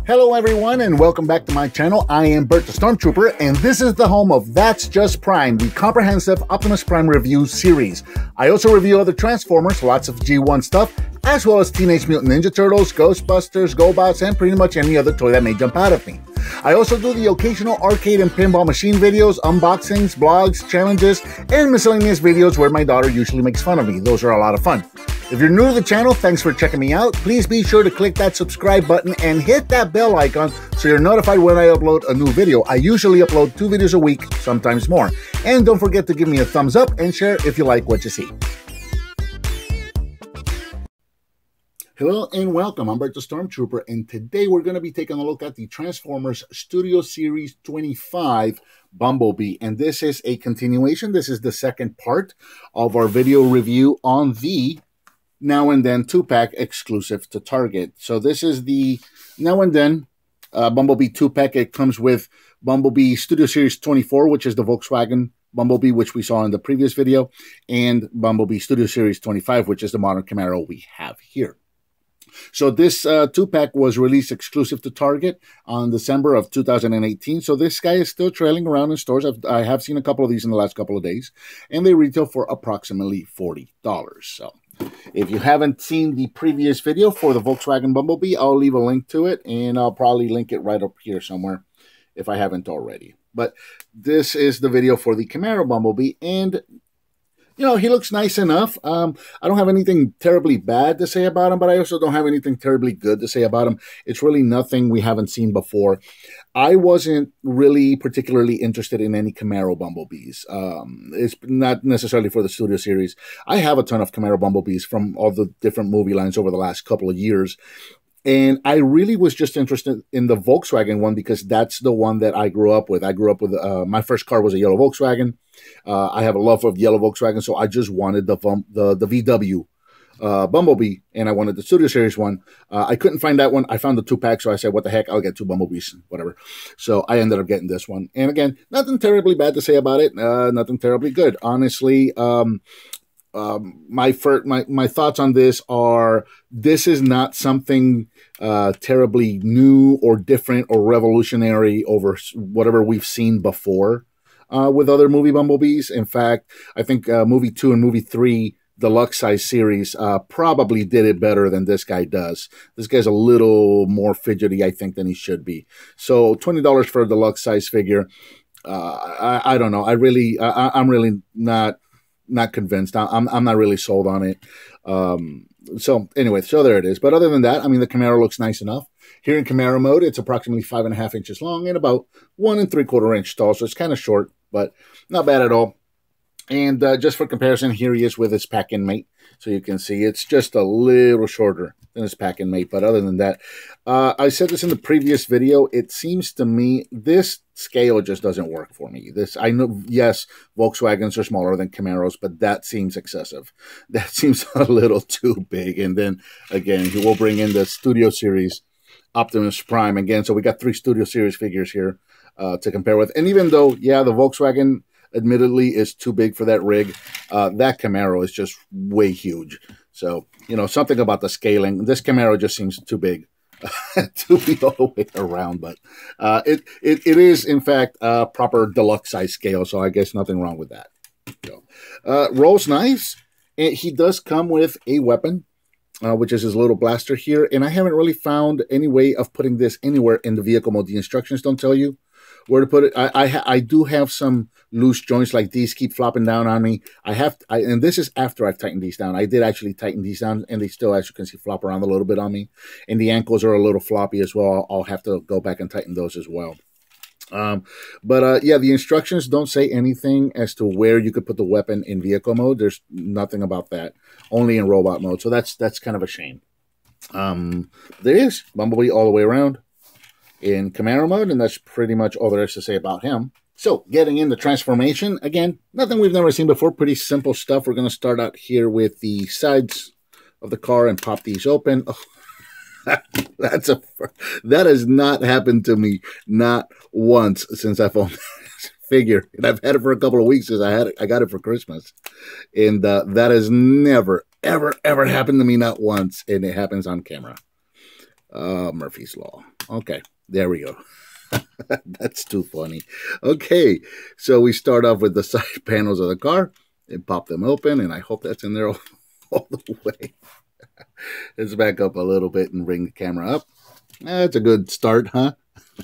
Hello everyone and welcome back to my channel. I am Bert the Stormtrooper and this is the home of That's Just Prime, the comprehensive Optimus Prime review series. I also review other Transformers, lots of G1 stuff, as well as Teenage Mutant Ninja Turtles, Ghostbusters, GoBots, and pretty much any other toy that may jump out at me. I also do the occasional arcade and pinball machine videos, unboxings, blogs, challenges, and miscellaneous videos where my daughter usually makes fun of me. Those are a lot of fun. If you're new to the channel, thanks for checking me out. Please be sure to click that subscribe button and hit that bell icon so you're notified when I upload a new video. I usually upload 2 videos a week, sometimes more. And don't forget to give me a thumbs up and share if you like what you see. Hello and welcome. I'm Bert the Stormtrooper, and today we're going to be taking a look at the Transformers Studio Series 25 Bumblebee. And this is a continuation. This is the second part of our video review on the Now and Then 2-pack exclusive to Target. So this is the Now and Then Bumblebee 2-pack. It comes with Bumblebee Studio Series 24, which is the Volkswagen Bumblebee, which we saw in the previous video, and Bumblebee Studio Series 25, which is the modern Camaro we have here. So this 2-pack was released exclusive to Target on December of 2018. So this guy is still trailing around in stores. I have seen a couple of these in the last couple of days, and they retail for approximately $40. So if you haven't seen the previous video for the Volkswagen Bumblebee, I'll leave a link to it, and I'll probably link it right up here somewhere if I haven't already. But this is the video for the Camaro Bumblebee, and you know, he looks nice enough. I don't have anything terribly bad to say about him, but I also don't have anything terribly good to say about him. It's really nothing we haven't seen before. I wasn't really particularly interested in any Camaro Bumblebees. It's not necessarily for the Studio Series. I have a ton of Camaro Bumblebees from all the different movie lines over the last couple of years. And I really was just interested in the Volkswagen one because that's the one that I grew up with. I grew up with, my first car was a yellow Volkswagen. I have a love of yellow Volkswagen, so I just wanted the VW Bumblebee, and I wanted the Studio Series one. I couldn't find that one. I found the 2-pack, so I said, what the heck, I'll get 2 Bumblebees, whatever. So I ended up getting this one. And again, nothing terribly bad to say about it. Nothing terribly good. Honestly, my thoughts on this are, this is not something terribly new or different or revolutionary over whatever we've seen before with other movie Bumblebees. In fact, I think movie 2 and movie 3 deluxe size series probably did it better than this guy does. This guy's a little more fidgety, I think, than he should be. So $20 for a deluxe size figure. I don't know. I'm really not convinced. I'm not really sold on it. So anyway, so there it is. But other than that, I mean, the Camaro looks nice enough. Here in Camaro mode, it's approximately 5.5 inches long and about 1 3/4 inch tall. So it's kind of short, but not bad at all. And just for comparison, here he is with his pack-in mate. So you can see it's just a little shorter than his pack-in mate. But other than that, I said this in the previous video. It seems to me this scale just doesn't work for me. I know, yes, Volkswagens are smaller than Camaros, but that seems excessive. That seems a little too big. And then again, we will bring in the Studio Series Optimus Prime again. So we got 3 Studio Series figures here to compare with. And even though, yeah, the Volkswagen admittedly is too big for that rig, that Camaro is just way huge. So, you know, something about the scaling. This Camaro just seems too big to be all the way around. But it is, in fact, a proper deluxe size scale. So I guess nothing wrong with that. So, rolls nice. And he does come with a weapon, which is his little blaster here. And I haven't really found any way of putting this anywhere in the vehicle mode. The instructions don't tell you where to put it. I do have some loose joints, like these keep flopping down on me. And this is after I've tightened these down. I did actually tighten these down, and they still, as you can see, flop around a little bit on me. And the ankles are a little floppy as well. I'll have to go back and tighten those as well. Yeah, the instructions don't say anything as to where you could put the weapon in vehicle mode. There's nothing about that, only in robot mode. So that's kind of a shame. There is Bumblebee all the way around in Camaro mode, and that's pretty much all there is to say about him. So, getting into transformation, again, nothing we've never seen before, pretty simple stuff. We're going to start out here with the sides of the car and pop these open. Oh, that has not happened to me, not once, since I've owned this figure. And I've had it for a couple of weeks since I got it for Christmas. And that has never, ever happened to me, not once, and it happens on camera. Murphy's Law. Okay, there we go. That's too funny. Okay, so we start off with the side panels of the car and pop them open, and I hope that's in there all the way. Let's back up a little bit and bring the camera up. That's a good start, huh?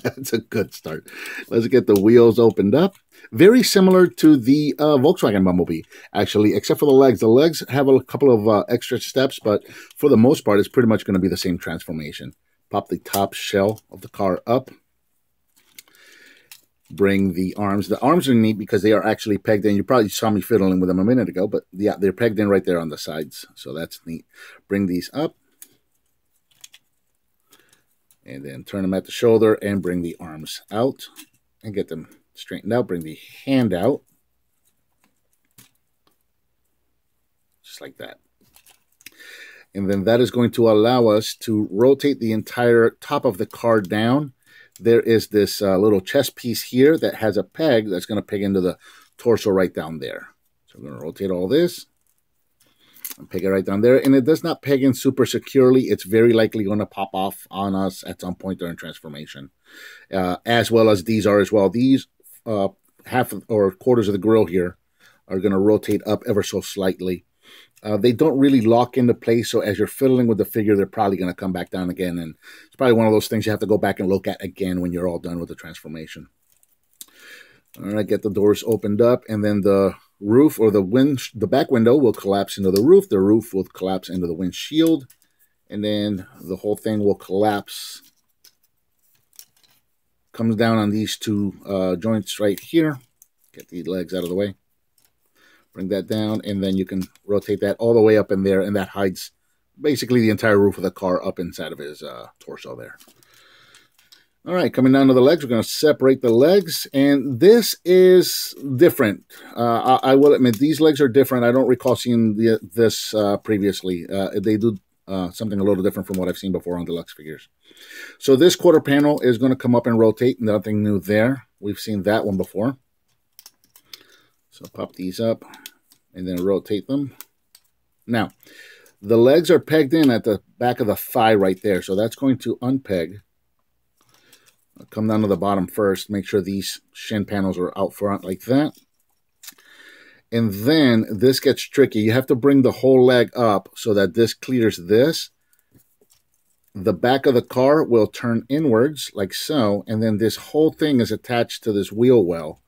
That's a good start. Let's get the wheels opened up. Very similar to the Volkswagen Bumblebee, actually, except for the legs. The legs have a couple of extra steps, but for the most part, it's pretty much going to be the same transformation. Pop the top shell of the car up. Bring the arms. The arms are neat because they are actually pegged in. You probably saw me fiddling with them a minute ago, but yeah, they're pegged in right there on the sides, so that's neat. Bring these up. And then turn them at the shoulder and bring the arms out and get them straightened out. Bring the hand out. Just like that. And then that is going to allow us to rotate the entire top of the car down. There is this little chest piece here that has a peg that's going to peg into the torso right down there. So we're going to rotate all this. And peg it right down there, and it does not peg in super securely. It's very likely going to pop off on us at some point during transformation, as well as these are as well. These half or quarters of the grill here are going to rotate up ever so slightly. They don't really lock into place, so as you're fiddling with the figure, they're probably going to come back down again, and it's probably one of those things you have to go back and look at again when you're all done with the transformation. All right, get the doors opened up, and then the roof or the back window will collapse into the roof. The roof will collapse into the windshield, and then the whole thing will collapse. Comes down on these two joints right here. Get the legs out of the way. Bring that down, and then you can rotate that all the way up in there, and that hides basically the entire roof of the car up inside of his torso there. All right, coming down to the legs, we're going to separate the legs, and this is different. I will admit, these legs are different. I don't recall seeing this previously. They do something a little different from what I've seen before on deluxe figures. So this quarter panel is going to come up and rotate. Nothing new there. We've seen that one before. So pop these up and then rotate them. Now, the legs are pegged in at the back of the thigh right there, so that's going to unpeg. I'll come down to the bottom first, make sure these shin panels are out front like that. And then this gets tricky. You have to bring the whole leg up so that this clears this. The back of the car will turn inwards like so, and then this whole thing is attached to this wheel well,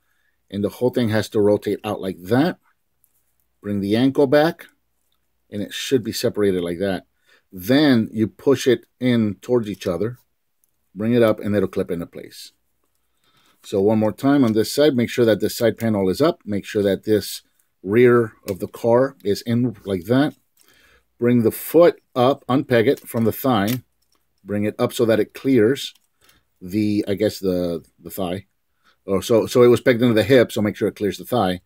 and the whole thing has to rotate out like that. Bring the ankle back, and it should be separated like that. Then you push it in towards each other. Bring it up, and it'll clip into place. So one more time on this side, make sure that this side panel is up. Make sure that this rear of the car is in like that. Bring the foot up, unpeg it from the thigh. Bring it up so that it clears the, I guess, the thigh. Oh, so it was pegged into the hip, so make sure it clears the thigh.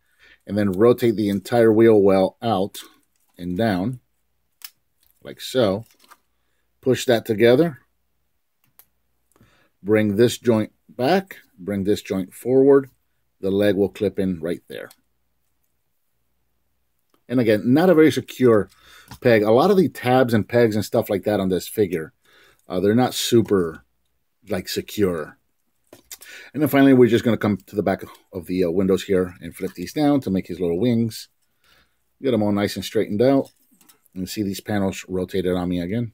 And then rotate the entire wheel well out and down, like so. Push that together. Bring this joint back, bring this joint forward. The leg will clip in right there. And again, not a very secure peg. A lot of the tabs and pegs and stuff like that on this figure, they're not super, like, secure. And then finally, we're just going to come to the back of the windows here and flip these down to make his little wings. Get them all nice and straightened out. And see these panels rotated on me again.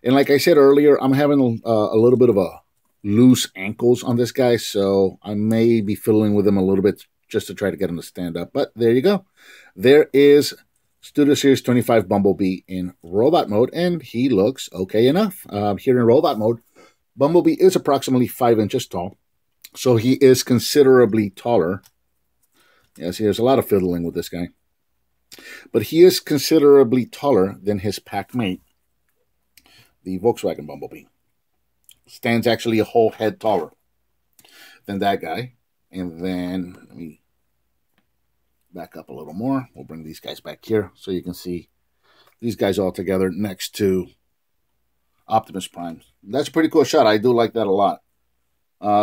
And like I said earlier, I'm having a little bit of a loose ankles on this guy, so I may be fiddling with him a little bit just to try to get him to stand up. But there you go. There is Studio Series 25 Bumblebee in robot mode, and he looks okay enough. Here in robot mode, Bumblebee is approximately 5 inches tall, so he is considerably taller. Yeah, see, there's a lot of fiddling with this guy. But he is considerably taller than his pack mate, the Volkswagen Bumblebee. Stands actually a whole head taller than that guy. And then, let me back up a little more. We'll bring these guys back here so you can see these guys all together next to Optimus Prime. That's a pretty cool shot. I do like that a lot.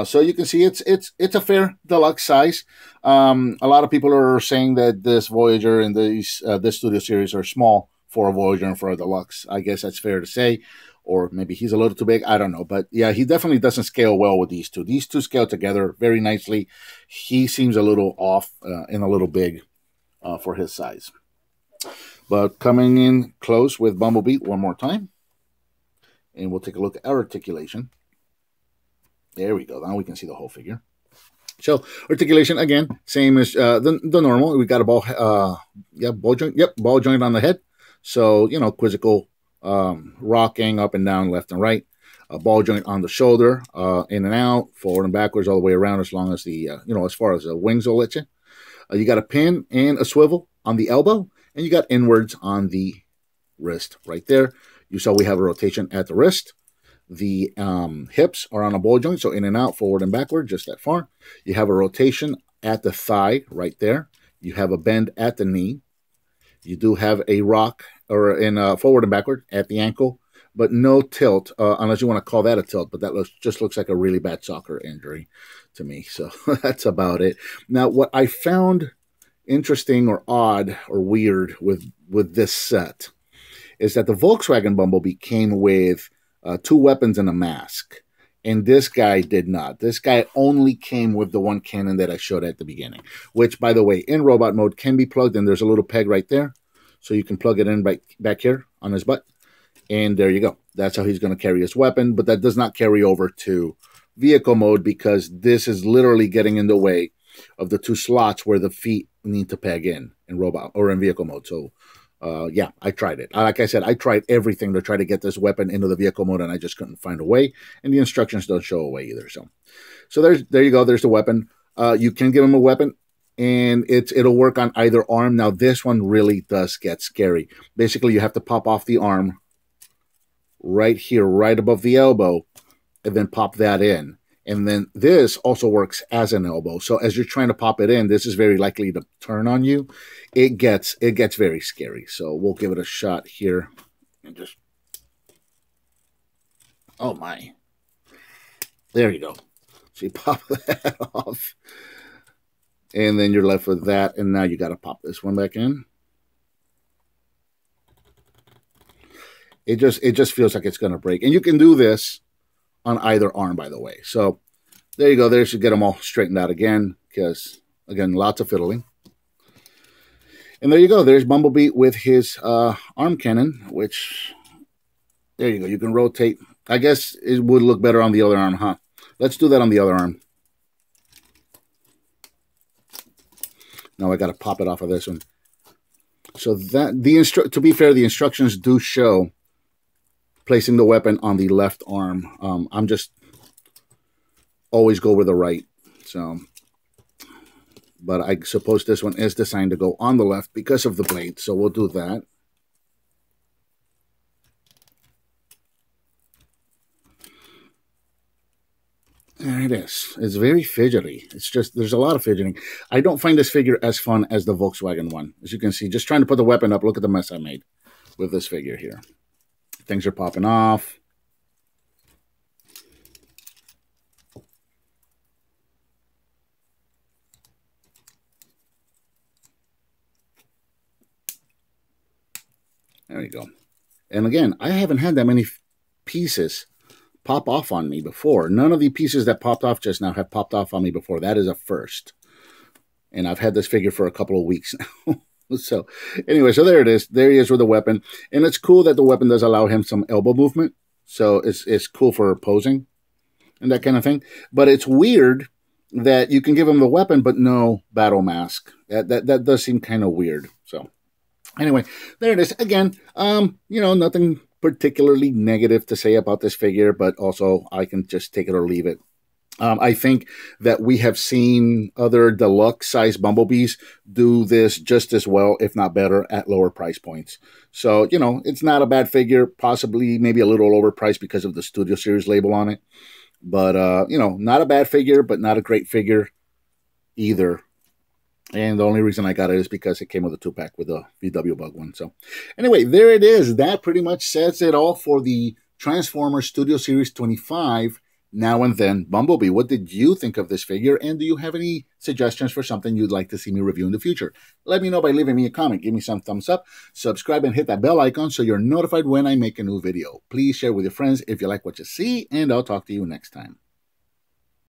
So you can see it's a fair deluxe size. A lot of people are saying that this Voyager and this Studio Series are small for a Voyager and for a deluxe. I guess that's fair to say. or maybe he's a little too big. I don't know. But yeah, he definitely doesn't scale well with these two. These two scale together very nicely. He seems a little off and a little big for his size. But coming in close with Bumblebee one more time. And we'll take a look at articulation. There we go. Now we can see the whole figure. So articulation, again, same as the normal. We got a ball joint. Yep, ball joint on the head. So, you know, quizzical rocking up and down, left and right. A ball joint on the shoulder, in and out, forward and backwards, all the way around, as long as the, you know, as far as the wings will let you. You got a pin and a swivel on the elbow, and you got inwards on the wrist right there. You saw we have a rotation at the wrist. The hips are on a ball joint, so in and out, forward and backward, just that far. You have a rotation at the thigh right there. You have a bend at the knee. You do have a rock or in forward and backward at the ankle, but no tilt, unless you want to call that a tilt, but that just looks like a really bad soccer injury to me. So that's about it. Now, what I found interesting or odd or weird with this set is that the Volkswagen Bumblebee came with 2 weapons and a mask, and this guy did not. This guy only came with the one cannon that I showed at the beginning, which, by the way, in robot mode can be plugged in. There's a little peg right there, so you can plug it in back here on his butt, and there you go. That's how he's going to carry his weapon, but that does not carry over to vehicle mode because this is literally getting in the way of the 2 slots where the feet need to peg in robot or in vehicle mode. So yeah, I tried it. Like I said, I tried everything to try to get this weapon into the vehicle mode, and I just couldn't find a way. And the instructions don't show a way either. So there you go. There's the weapon. You can give him a weapon, and it'll work on either arm. Now, this one really does get scary. Basically, you have to pop off the arm right here, right above the elbow, and then pop that in. And then this also works as an elbow. So as you're trying to pop it in, this is very likely to turn on you. It gets very scary. So we'll give it a shot here. And just, oh my. There you go. So you pop that off. And then you're left with that. And now you got to pop this one back in. It just feels like it's going to break. And you can do this on either arm, by the way. So there you go. There, should get them all straightened out again because, again, lots of fiddling. And there you go. There's Bumblebee with his arm cannon, which, there you go. You can rotate. I guess it would look better on the other arm, huh? Let's do that on the other arm. Now I got to pop it off of this one. So that to be fair, the instructions do show placing the weapon on the left arm. I'm just always go with the right. So, but I suppose this one is designed to go on the left because of the blade. So we'll do that. There it is. It's very fidgety. It's just, there's a lot of fidgeting. I don't find this figure as fun as the Volkswagen one. As you can see, just trying to put the weapon up. Look at the mess I made with this figure here. Things are popping off. There you go. And again, I haven't had that many pieces pop off on me before. None of the pieces that popped off just now have popped off on me before. That is a first. And I've had this figure for a couple of weeks now. So anyway, so there it is. There he is with the weapon. And it's cool that the weapon does allow him some elbow movement. So it's cool for posing and that kind of thing. But it's weird that you can give him the weapon, but no battle mask. That does seem kind of weird. So anyway, there it is. Again, you know, nothing particularly negative to say about this figure, but also I can just take it or leave it. I think that we have seen other deluxe size Bumblebees do this just as well, if not better, at lower price points. So, you know, it's not a bad figure, possibly maybe a little overpriced because of the Studio Series label on it. But, you know, not a bad figure, but not a great figure either. And the only reason I got it is because it came with a 2-pack with a VW Bug one. So anyway, there it is. That pretty much says it all for the Transformers Studio Series 25 now and then Bumblebee. What did you think of this figure, and do you have any suggestions for something you'd like to see me review in the future? Let me know by leaving me a comment. Give me some thumbs up, subscribe, and hit that bell icon so you're notified when I make a new video. Please share with your friends if you like what you see, and I'll talk to you next time.